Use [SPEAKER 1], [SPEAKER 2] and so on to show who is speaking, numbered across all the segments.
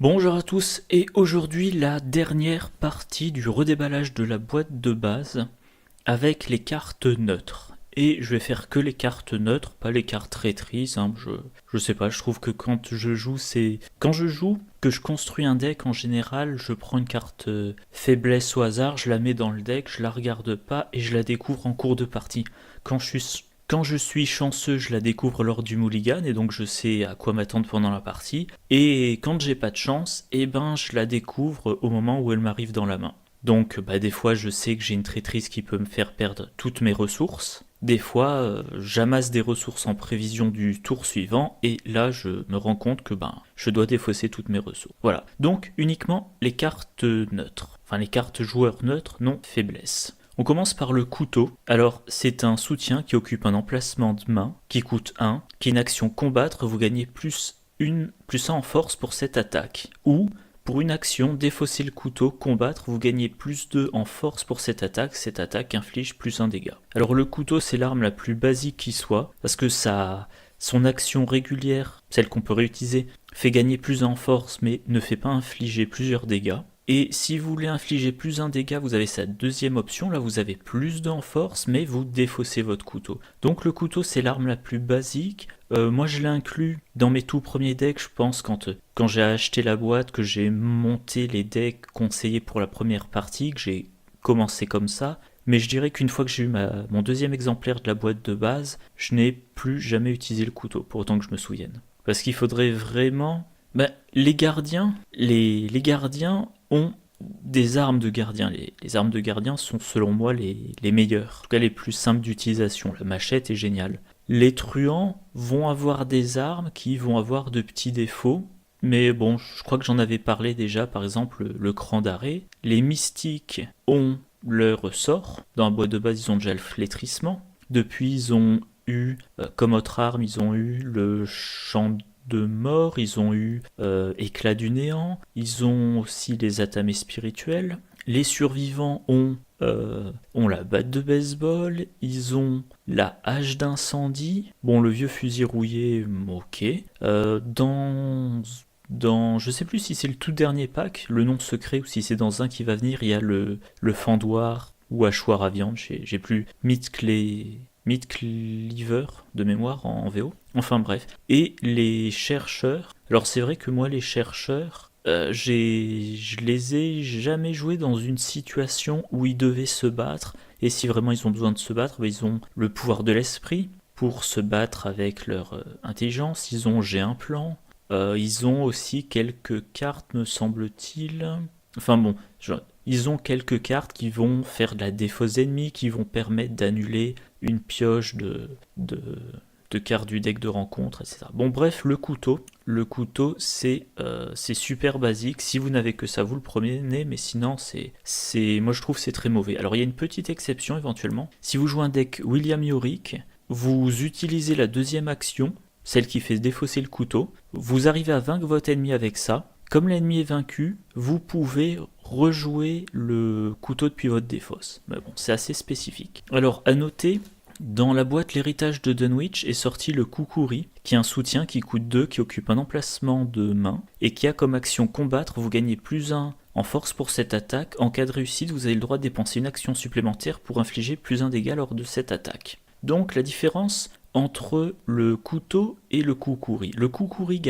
[SPEAKER 1] Bonjour à tous, et aujourd'hui la dernière partie du redéballage de la boîte de base avec les cartes neutres. Et je vais faire que les cartes neutres, pas les cartes traîtrises, je sais pas, je trouve que quand je joue, que je construis un deck en général, je prends une carte faiblesse au hasard, je la mets dans le deck, je la regarde pas et je la découvre en cours de partie. Quand je suis chanceux, je la découvre lors du mulligan et donc je sais à quoi m'attendre pendant la partie. Et quand j'ai pas de chance, je la découvre au moment où elle m'arrive dans la main. Donc des fois je sais que j'ai une traîtrise qui peut me faire perdre toutes mes ressources. Des fois j'amasse des ressources en prévision du tour suivant et là je me rends compte que je dois défausser toutes mes ressources. Voilà, donc uniquement les cartes neutres. Enfin les cartes joueurs neutres, non faiblesse. On commence par le couteau. Alors, c'est un soutien qui occupe un emplacement de main, qui coûte 1, qui est une action combattre, vous gagnez plus 1 en force pour cette attaque. Ou, pour une action, défausser le couteau, combattre, vous gagnez plus 2 en force pour cette attaque inflige plus 1 dégât. Alors le couteau, c'est l'arme la plus basique qui soit, parce que son action régulière, celle qu'on peut réutiliser, fait gagner plus 1 en force, mais ne fait pas infliger plusieurs dégâts. Et si vous voulez infliger plus 1 dégât, vous avez sa deuxième option. Là, vous avez plus 2 en force, mais vous défaussez votre couteau. Donc le couteau, c'est l'arme la plus basique. Moi, je l'ai inclus dans mes tout premiers decks, je pense, quand j'ai acheté la boîte, que j'ai monté les decks conseillés pour la première partie, que j'ai commencé comme ça. Mais je dirais qu'une fois que j'ai eu mon deuxième exemplaire de la boîte de base, je n'ai plus jamais utilisé le couteau, pour autant que je me souvienne. Parce qu'il faudrait vraiment... les gardiens ont des armes de gardien. Les armes de gardien sont selon moi les meilleures. En tout cas les plus simples d'utilisation. La machette est géniale. Les truands vont avoir des armes qui vont avoir de petits défauts. Mais bon, je crois que j'en avais parlé déjà, par exemple le cran d'arrêt. Les mystiques ont leur sort. Dans la boîte de base, ils ont déjà le flétrissement. Depuis, ils ont eu, comme autre arme, ils ont eu le champ de mort, ils ont eu éclat du néant, ils ont aussi les atamés spirituels. Les survivants ont la batte de baseball, ils ont la hache d'incendie. Bon, le vieux fusil rouillé, ok. Je sais plus si c'est le tout dernier pack, le nom secret, ou si c'est dans un qui va venir, il y a le fendoir ou hachoir à viande, j'ai plus Meat Cleaver de mémoire en VO. Enfin bref. Et les chercheurs. Alors c'est vrai que moi les chercheurs, je les ai jamais joués dans une situation où ils devaient se battre. Et si vraiment ils ont besoin de se battre, ils ont le pouvoir de l'esprit pour se battre avec leur intelligence. Ils ont J'ai un plan. Ils ont aussi quelques cartes, me semble-t-il. Enfin bon, ils ont quelques cartes qui vont faire de la défausse ennemie, qui vont permettre d'annuler une pioche de cartes du deck de rencontre, etc. Bon bref, le couteau c'est super basique. Si vous n'avez que ça, vous le prenez, mais sinon moi je trouve c'est très mauvais. Alors il y a une petite exception éventuellement. Si vous jouez un deck William Yorick, vous utilisez la deuxième action, celle qui fait défausser le couteau, vous arrivez à vaincre votre ennemi avec ça. Comme l'ennemi est vaincu, vous pouvez rejouer le couteau depuis votre défausse. Mais bon, c'est assez spécifique. Alors, à noter, dans la boîte L'héritage de Dunwich est sorti le Kukuri, qui est un soutien qui coûte 2, qui occupe un emplacement de main, et qui a comme action combattre, vous gagnez plus 1 en force pour cette attaque. En cas de réussite, vous avez le droit de dépenser une action supplémentaire pour infliger plus 1 dégât lors de cette attaque. Donc la différence entre le couteau et le Kukuri. Le Kukuri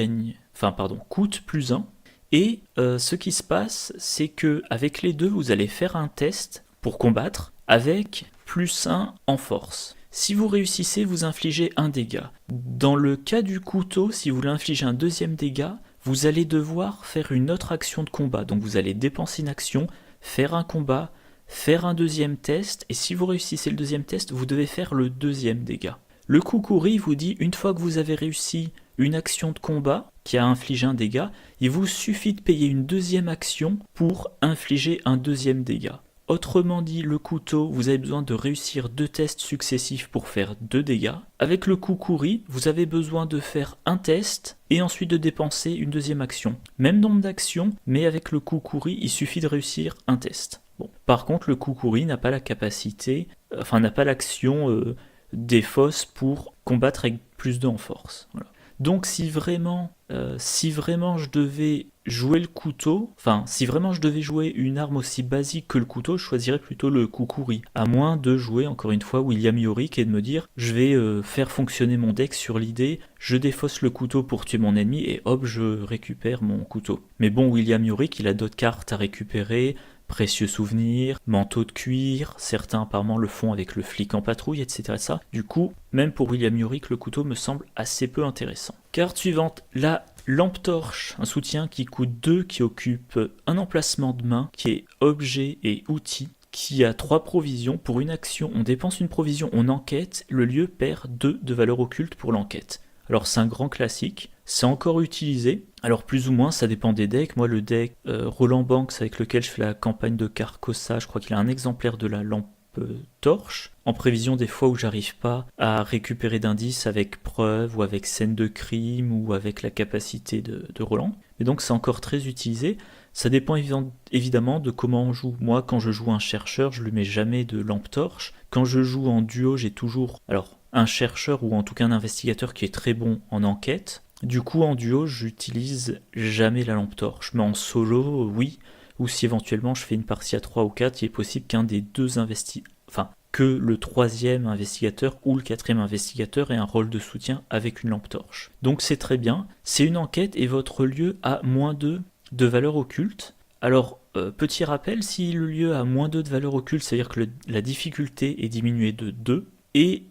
[SPEAKER 1] coûte plus 1. Et ce qui se passe, c'est que avec les deux, vous allez faire un test pour combattre avec plus 1 en force. Si vous réussissez, vous infligez un dégât. Dans le cas du couteau, si vous voulez infliger un deuxième dégât, vous allez devoir faire une autre action de combat. Donc vous allez dépenser une action, faire un combat, faire un deuxième test, et si vous réussissez le deuxième test, vous devez faire le deuxième dégât. Le Kukuri vous dit, une fois que vous avez réussi une action de combat qui a infligé un dégât, il vous suffit de payer une deuxième action pour infliger un deuxième dégât. Autrement dit, le couteau, vous avez besoin de réussir 2 tests successifs pour faire 2 dégâts. Avec le Kukuri, vous avez besoin de faire un test et ensuite de dépenser une deuxième action. Même nombre d'actions, mais avec le Kukuri, il suffit de réussir un test. Bon. Par contre, le Kukuri n'a pas la capacité, n'a pas l'action défausse pour combattre avec plus 2 en force. Voilà. Donc si vraiment je devais jouer le couteau, enfin si vraiment je devais jouer une arme aussi basique que le couteau, je choisirais plutôt le kukuri. À moins de jouer encore une fois William Yorick et de me dire je vais faire fonctionner mon deck sur l'idée je défausse le couteau pour tuer mon ennemi et hop je récupère mon couteau. Mais bon, William Yorick il a d'autres cartes à récupérer, précieux souvenirs, manteau de cuir, certains apparemment le font avec le flic en patrouille, etc. Ça. Du coup, même pour William Yorick, le couteau me semble assez peu intéressant. Carte suivante, la lampe torche, un soutien qui coûte 2, qui occupe un emplacement de main, qui est objet et outil, qui a 3 provisions. Pour une action, on dépense une provision, on enquête, le lieu perd 2 de valeur occulte pour l'enquête. Alors c'est un grand classique, c'est encore utilisé, alors plus ou moins ça dépend des decks. Moi le deck Roland Banks avec lequel je fais la campagne de Carcosa, je crois qu'il a un exemplaire de la lampe torche, en prévision des fois où j'arrive pas à récupérer d'indices avec preuve ou avec scène de crime ou avec la capacité de Roland. Mais donc c'est encore très utilisé. Ça dépend évidemment de comment on joue. Moi quand je joue un chercheur, je lui mets jamais de lampe torche. Quand je joue en duo, j'ai toujours un chercheur ou en tout cas un investigateur qui est très bon en enquête. Du coup en duo, j'utilise jamais la lampe torche. Mais en solo, oui. Ou si éventuellement je fais une partie à 3 ou 4, il est possible qu'un des deux que le troisième investigateur ou le quatrième investigateur ait un rôle de soutien avec une lampe torche. Donc c'est très bien, c'est une enquête et votre lieu a -2 de valeur occulte. Alors, petit rappel, si le lieu a -2 de valeur occulte, c'est-à-dire que la difficulté est diminuée de 2, et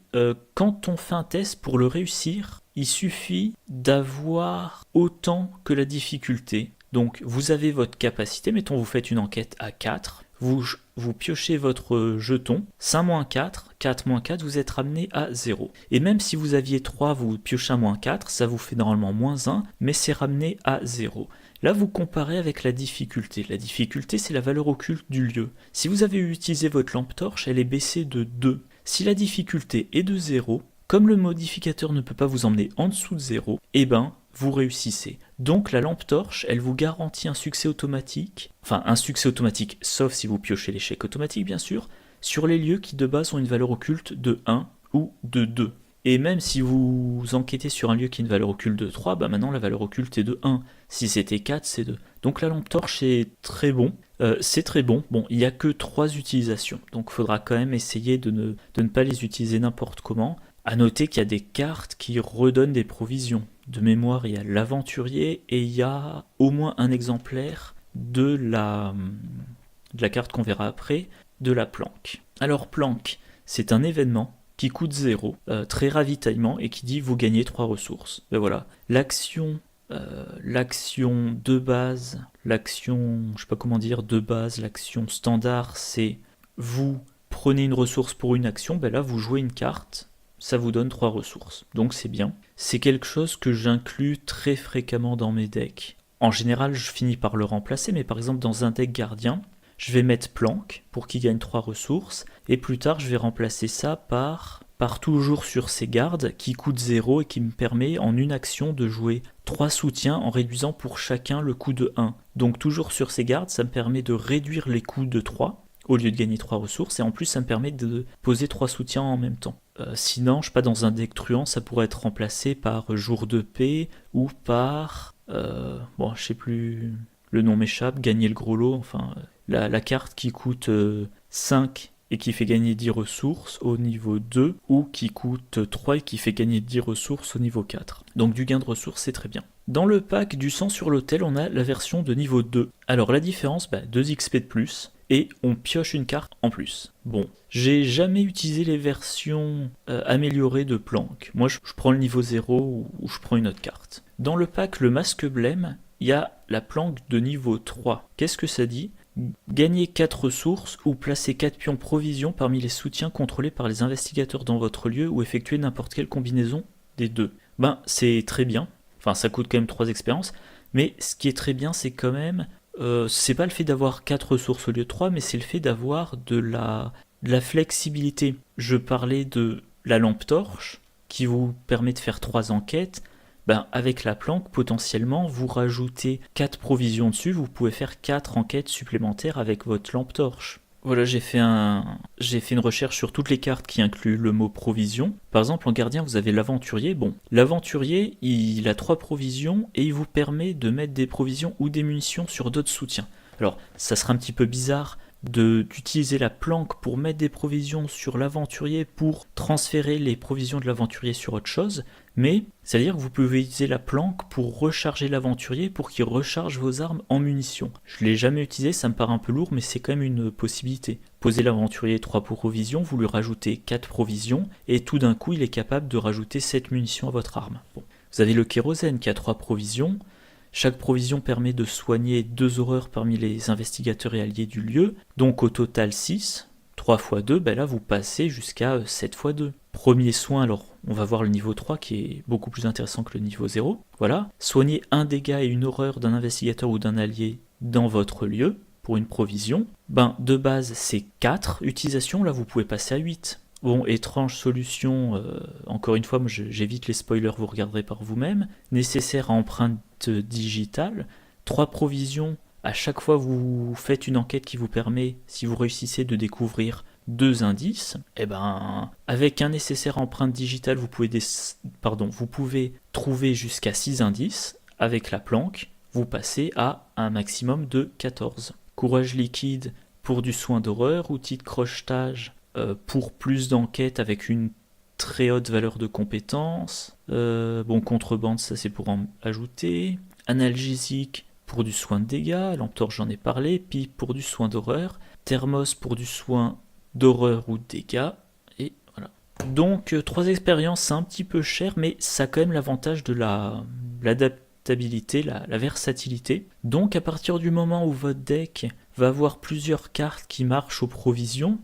[SPEAKER 1] quand on fait un test pour le réussir, il suffit d'avoir autant que la difficulté. Donc vous avez votre capacité, mettons vous faites une enquête à 4, vous piochez votre jeton, 5-4, 4-4, vous êtes ramené à 0. Et même si vous aviez 3, vous piochez un -4, ça vous fait normalement -1, mais c'est ramené à 0. Là vous comparez avec la difficulté. La difficulté c'est la valeur occulte du lieu. Si vous avez utilisé votre lampe torche, elle est baissée de 2. Si la difficulté est de 0, comme le modificateur ne peut pas vous emmener en dessous de 0, eh ben vous réussissez. Donc la lampe torche, elle vous garantit un succès automatique, sauf si vous piochez l'échec automatique bien sûr, sur les lieux qui de base ont une valeur occulte de 1 ou de 2. Et même si vous enquêtez sur un lieu qui a une valeur occulte de 3, bah maintenant la valeur occulte est de 1. Si c'était 4, c'est 2. Donc la lampe torche est très bon. Bon, il n'y a que 3 utilisations, donc il faudra quand même essayer de ne pas les utiliser n'importe comment. A noter qu'il y a des cartes qui redonnent des provisions. De mémoire, il y a l'aventurier et il y a au moins un exemplaire de la carte qu'on verra après, de la planque. Alors planque, c'est un événement qui coûte 0, très ravitaillement, et qui dit vous gagnez 3 ressources. Ben voilà, l'action de base, l'action standard, c'est vous prenez une ressource pour une action, ben là vous jouez une carte, ça vous donne 3 ressources, donc c'est bien. C'est quelque chose que j'inclus très fréquemment dans mes decks. En général, je finis par le remplacer, mais par exemple dans un deck gardien, je vais mettre planque pour qu'il gagne 3 ressources, et plus tard je vais remplacer ça par toujours sur ses gardes qui coûte 0 et qui me permet en une action de jouer 3 soutiens en réduisant pour chacun le coût de 1. Donc toujours sur ses gardes, ça me permet de réduire les coûts de 3 au lieu de gagner 3 ressources, et en plus ça me permet de poser 3 soutiens en même temps. Sinon, je sais pas, dans un deck truand, ça pourrait être remplacé par jour de paix ou par... je sais plus, le nom m'échappe, gagner le gros lot, la carte qui coûte 5 et qui fait gagner 10 ressources au niveau 2, ou qui coûte 3 et qui fait gagner 10 ressources au niveau 4. Donc du gain de ressources, c'est très bien. Dans le pack du sang sur l'autel, on a la version de niveau 2. Alors la différence, 2 XP de plus, et on pioche une carte en plus. Bon, j'ai jamais utilisé les versions améliorées de planque. Moi, je prends le niveau 0 ou je prends une autre carte. Dans le pack Le Masque Blême, il y a la planque de niveau 3. Qu'est-ce que ça dit ? Gagner 4 ressources ou placer 4 pions provisions parmi les soutiens contrôlés par les investigateurs dans votre lieu ou effectuer n'importe quelle combinaison des deux. C'est très bien. Ça coûte quand même 3 expériences. Mais ce qui est très bien, c'est quand même... c'est pas le fait d'avoir 4 ressources au lieu de 3, mais c'est le fait d'avoir de la flexibilité. Je parlais de la lampe torche, qui vous permet de faire 3 enquêtes. Avec la planque, potentiellement, vous rajoutez 4 provisions dessus, vous pouvez faire 4 enquêtes supplémentaires avec votre lampe torche. Voilà, j'ai fait une recherche sur toutes les cartes qui incluent le mot provision. Par exemple, en gardien, vous avez l'aventurier. Bon, l'aventurier, il a 3 provisions et il vous permet de mettre des provisions ou des munitions sur d'autres soutiens. Alors, ça sera un petit peu bizarre d'utiliser la planque pour mettre des provisions sur l'aventurier pour transférer les provisions de l'aventurier sur autre chose, mais c'est-à-dire que vous pouvez utiliser la planque pour recharger l'aventurier pour qu'il recharge vos armes en munitions. Je ne l'ai jamais utilisé, ça me paraît un peu lourd, mais c'est quand même une possibilité. Posez l'aventurier 3 provisions, vous lui rajoutez 4 provisions, et tout d'un coup il est capable de rajouter 7 munitions à votre arme. Bon. Vous avez le kérosène qui a 3 provisions. Chaque provision permet de soigner 2 horreurs parmi les investigateurs et alliés du lieu, donc au total 6. 3 x 2, ben là vous passez jusqu'à 7 x 2. Premier soin, alors on va voir le niveau 3 qui est beaucoup plus intéressant que le niveau 0. Voilà, soignez un dégât et une horreur d'un investigateur ou d'un allié dans votre lieu pour une provision. Ben de base c'est 4 utilisations, là vous pouvez passer à 8. Bon, étrange solution, encore une fois, moi j'évite les spoilers, vous regarderez par vous-même. Nécessaire à empreinte digitale, 3 provisions, à chaque fois vous faites une enquête qui vous permet, si vous réussissez, de découvrir 2 indices. Et ben, avec un nécessaire à empreinte digitale, vous pouvez trouver jusqu'à 6 indices. Avec la planque, vous passez à un maximum de 14. Courage liquide pour du soin d'horreur, outil de crochetage pour plus d'enquêtes avec une très haute valeur de compétences. Contrebande, ça c'est pour en ajouter. Analgésique pour du soin de dégâts. Lampe torche, j'en ai parlé. Pipe pour du soin d'horreur. Thermos pour du soin d'horreur ou de dégâts. Et voilà. Donc 3 expériences, c'est un petit peu cher, mais ça a quand même l'avantage de l'adaptabilité, la versatilité. Donc à partir du moment où votre deck va avoir plusieurs cartes qui marchent aux provisions,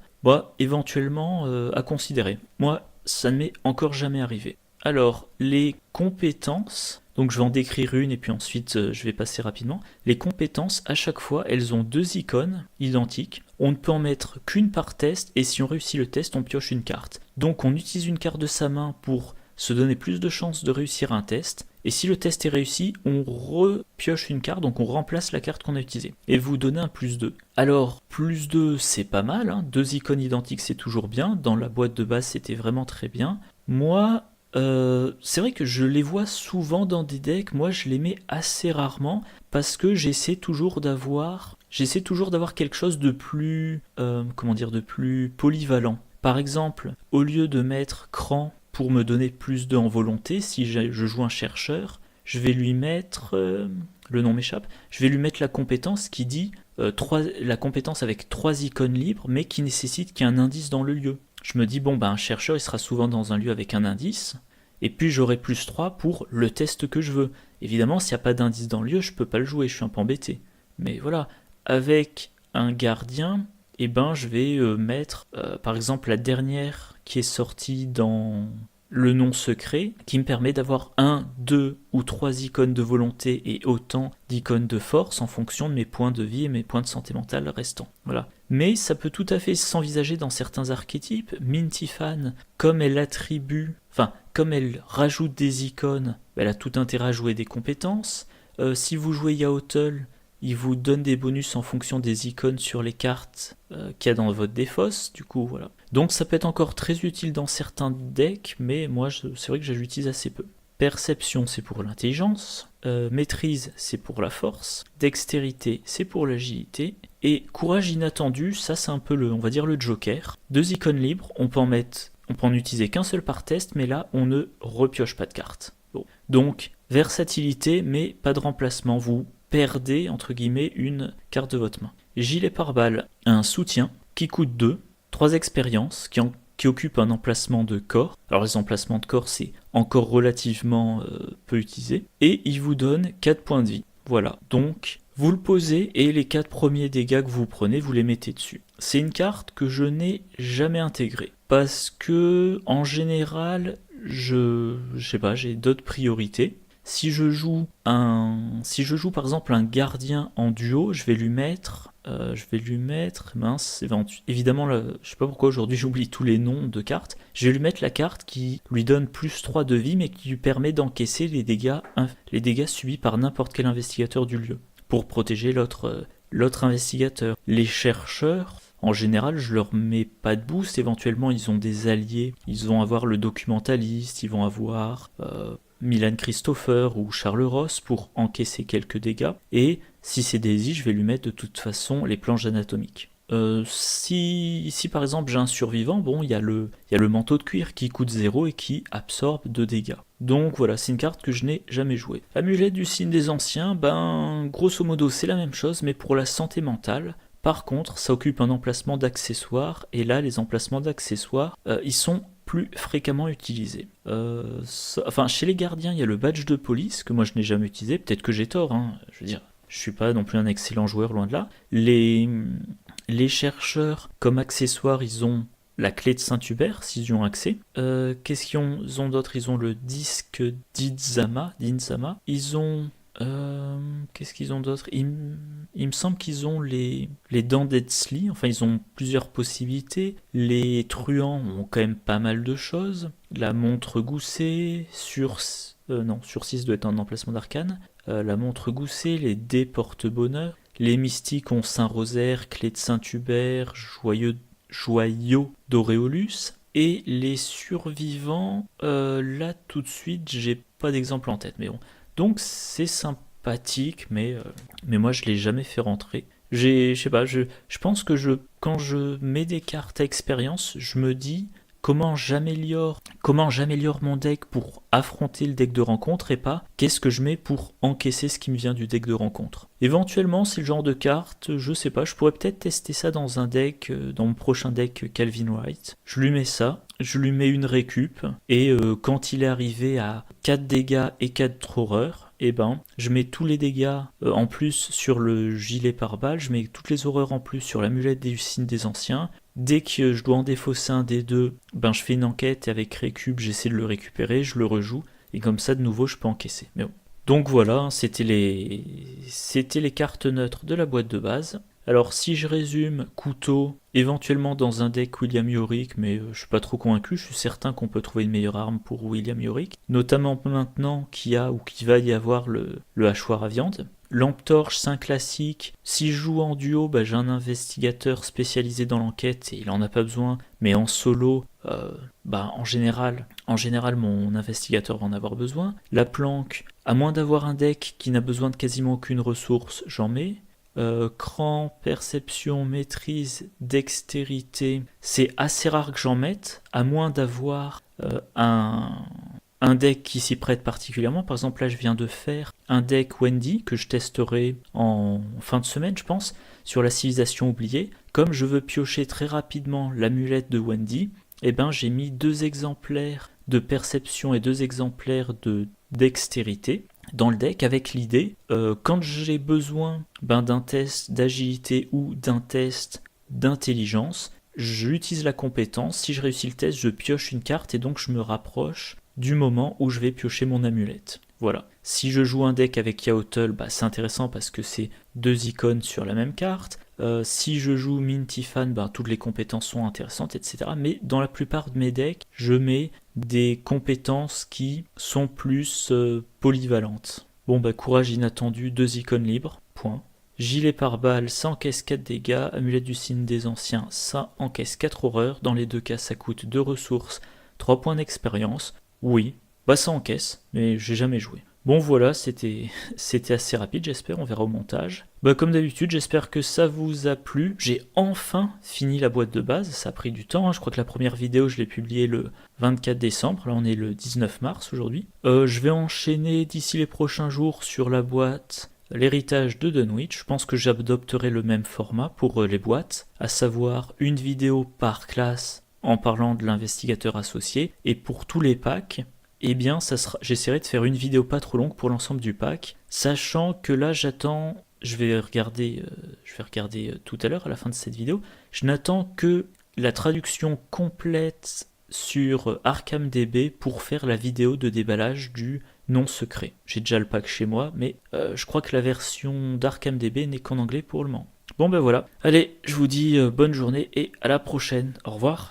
[SPEAKER 1] éventuellement à considérer. Moi, ça ne m'est encore jamais arrivé. Alors, les compétences, donc je vais en décrire une et puis ensuite je vais passer rapidement. Les compétences, à chaque fois, elles ont 2 icônes identiques. On ne peut en mettre qu'une par test et si on réussit le test, on pioche une carte. Donc on utilise une carte de sa main pour se donner plus de chances de réussir un test. Et si le test est réussi, on repioche une carte, donc on remplace la carte qu'on a utilisée. Et vous donnez un plus 2. Alors, plus 2, c'est pas mal, hein. 2 icônes identiques, c'est toujours bien. Dans la boîte de base, c'était vraiment très bien. Moi, c'est vrai que je les vois souvent dans des decks. Moi, je les mets assez rarement parce que j'essaie toujours d'avoir quelque chose de plus, de plus polyvalent. Par exemple, au lieu de mettre cran pour me donner plus de en volonté, si je joue un chercheur, je vais lui mettre, le nom m'échappe, je vais lui mettre la compétence qui dit, la compétence avec 3 icônes libres, mais qui nécessite qu'il y ait un indice dans le lieu. Je me dis, un chercheur, il sera souvent dans un lieu avec un indice, et puis j'aurai plus 3 pour le test que je veux. Évidemment, s'il n'y a pas d'indice dans le lieu, je peux pas le jouer, je suis un peu embêté. Mais voilà, avec un gardien, je vais mettre, par exemple, la dernière qui est sortie dans le nom secret, qui me permet d'avoir 1, 2 ou 3 icônes de volonté et autant d'icônes de force en fonction de mes points de vie et mes points de santé mentale restants. Voilà. Mais ça peut tout à fait s'envisager dans certains archétypes. Mintifan, comme elle rajoute des icônes, elle a tout intérêt à jouer des compétences. Si vous jouez Yaotl, il vous donne des bonus en fonction des icônes sur les cartes qu'il y a dans votre défausse, du coup, voilà. Donc ça peut être encore très utile dans certains decks, mais moi, c'est vrai que je l'utilise assez peu. Perception, c'est pour l'intelligence. Maîtrise, c'est pour la force. Dextérité, c'est pour l'agilité. Et courage inattendu, ça c'est un peu le joker. 2 icônes libres, on peut en utiliser qu'un seul par test, mais là, on ne repioche pas de cartes. Bon. Donc, versatilité, mais pas de remplacement. Vous perdez, entre guillemets, une carte de votre main. Gilet pare-balles, un soutien qui coûte 2, 3 expériences, qui occupe un emplacement de corps. Alors les emplacements de corps, c'est encore relativement peu utilisé. Et il vous donne 4 points de vie. Voilà, donc vous le posez et les 4 premiers dégâts que vous prenez, vous les mettez dessus. C'est une carte que je n'ai jamais intégrée. Parce que, en général, j'ai d'autres priorités. Si je joue par exemple un gardien en duo, je vais lui mettre, évidemment là, je sais pas pourquoi aujourd'hui j'oublie tous les noms de cartes, je vais lui mettre la carte qui lui donne plus 3 de vie mais qui lui permet d'encaisser les dégâts subis par n'importe quel investigateur du lieu, pour protéger l'autre investigateur. Les chercheurs, en général, je leur mets pas de boost. Éventuellement, ils ont des alliés. Ils vont avoir le documentaliste, ils vont avoir Milan Christopher ou Charles Ross pour encaisser quelques dégâts. Et si c'est Daisy, je vais lui mettre de toute façon les planches anatomiques. Si par exemple j'ai un survivant, bon, il y a le manteau de cuir qui coûte 0 et qui absorbe 2 dégâts. Donc voilà, c'est une carte que je n'ai jamais jouée. Amulette du signe des anciens, ben grosso modo c'est la même chose, mais pour la santé mentale. Par contre, ça occupe un emplacement d'accessoires, et là les emplacements d'accessoires, ils sont plus fréquemment utilisés. Enfin, chez les gardiens, il y a le badge de police, que moi je n'ai jamais utilisé, peut-être que j'ai tort, hein, je veux dire, je suis pas non plus un excellent joueur, loin de là. Les chercheurs, comme accessoire, ils ont la clé de Saint-Hubert, s'ils y ont accès. Qu'est-ce qu'ils ont d'autre? Ils ont le disque d'Inzama. Ils ont... qu'est-ce qu'ils ont d'autre? Il me semble qu'ils ont les dents d'Etzli. Enfin, ils ont plusieurs possibilités. Les truands ont quand même pas mal de choses. La montre goussée, sur 6 doit être un emplacement d'arcane. La montre goussée, les dés porte-bonheur. Les mystiques ont Saint-Rosaire, clé de Saint-Hubert, joyau d'Auréolus. Et les survivants, là tout de suite, j'ai pas d'exemple en tête, mais bon. Donc c'est sympathique, mais moi je l'ai jamais fait rentrer. Je sais pas, je pense que quand je mets des cartes à expérience, je me dis comment j'améliore mon deck pour affronter le deck de rencontre et pas qu'est-ce que je mets pour encaisser ce qui me vient du deck de rencontre. Éventuellement, c'est le genre de carte, je sais pas, je pourrais peut-être tester ça dans un deck, dans mon prochain deck Calvin Wright. Je lui mets ça, je lui mets une récup, et quand il est arrivé à 4 dégâts et 4 horreurs, eh ben, je mets tous les dégâts en plus sur le gilet pare-balles, je mets toutes les horreurs en plus sur l'amulette des signes des anciens. Dès que je dois en défausser un des deux, ben je fais une enquête et avec récup, j'essaie de le récupérer, je le rejoue, et comme ça de nouveau je peux encaisser. Mais bon. Donc voilà, c'était les cartes neutres de la boîte de base. Alors si je résume, couteau, éventuellement dans un deck William Yorick, mais je suis pas trop convaincu, je suis certain qu'on peut trouver une meilleure arme pour William Yorick, notamment maintenant qu'il va y avoir le hachoir à viande. Lampe torche, 5 classique. Si je joue en duo, bah, j'ai un investigateur spécialisé dans l'enquête et il en a pas besoin. Mais en solo, en général, mon investigateur va en avoir besoin. La planque, à moins d'avoir un deck qui n'a besoin de quasiment aucune ressource, j'en mets. Cran, perception, maîtrise, dextérité, c'est assez rare que j'en mette, à moins d'avoir un deck qui s'y prête particulièrement. Par exemple, là, je viens de faire un deck Wendy que je testerai en fin de semaine, je pense, sur la civilisation oubliée. Comme je veux piocher très rapidement l'amulette de Wendy, eh ben, j'ai mis 2 exemplaires de perception et 2 exemplaires de dextérité dans le deck avec l'idée, quand j'ai besoin d'un test d'agilité ou d'un test d'intelligence, j'utilise la compétence. Si je réussis le test, je pioche une carte et donc je me rapproche du moment où je vais piocher mon amulette. Voilà. Si je joue un deck avec Yaotl, c'est intéressant parce que c'est 2 icônes sur la même carte. Si je joue Mintifan, toutes les compétences sont intéressantes, etc. Mais dans la plupart de mes decks, je mets des compétences qui sont plus polyvalentes. Bon, courage inattendu, 2 icônes libres, point. Gilet pare-balles, ça encaisse 4 dégâts. Amulette du signe des anciens, ça encaisse 4 horreurs. Dans les 2 cas, ça coûte 2 ressources, 3 points d'expérience. Oui, ça encaisse, mais j'ai jamais joué. Bon voilà, c'était assez rapide, j'espère, on verra au montage. Comme d'habitude, j'espère que ça vous a plu. J'ai enfin fini la boîte de base, ça a pris du temps, hein. Je crois que la première vidéo, je l'ai publiée le 24 décembre, là on est le 19 mars aujourd'hui. Je vais enchaîner d'ici les prochains jours sur la boîte l'héritage de Dunwich. Je pense que j'adopterai le même format pour les boîtes, à savoir une vidéo par classe en parlant de l'investigateur associé, et pour tous les packs, eh bien, j'essaierai de faire une vidéo pas trop longue pour l'ensemble du pack, sachant que là, j'attends, je vais regarder tout à l'heure, à la fin de cette vidéo, je n'attends que la traduction complète sur ArkhamDB pour faire la vidéo de déballage du nom secret. J'ai déjà le pack chez moi, mais je crois que la version d'ArkhamDB n'est qu'en anglais pour le moment. Bon voilà, allez, je vous dis bonne journée et à la prochaine, au revoir.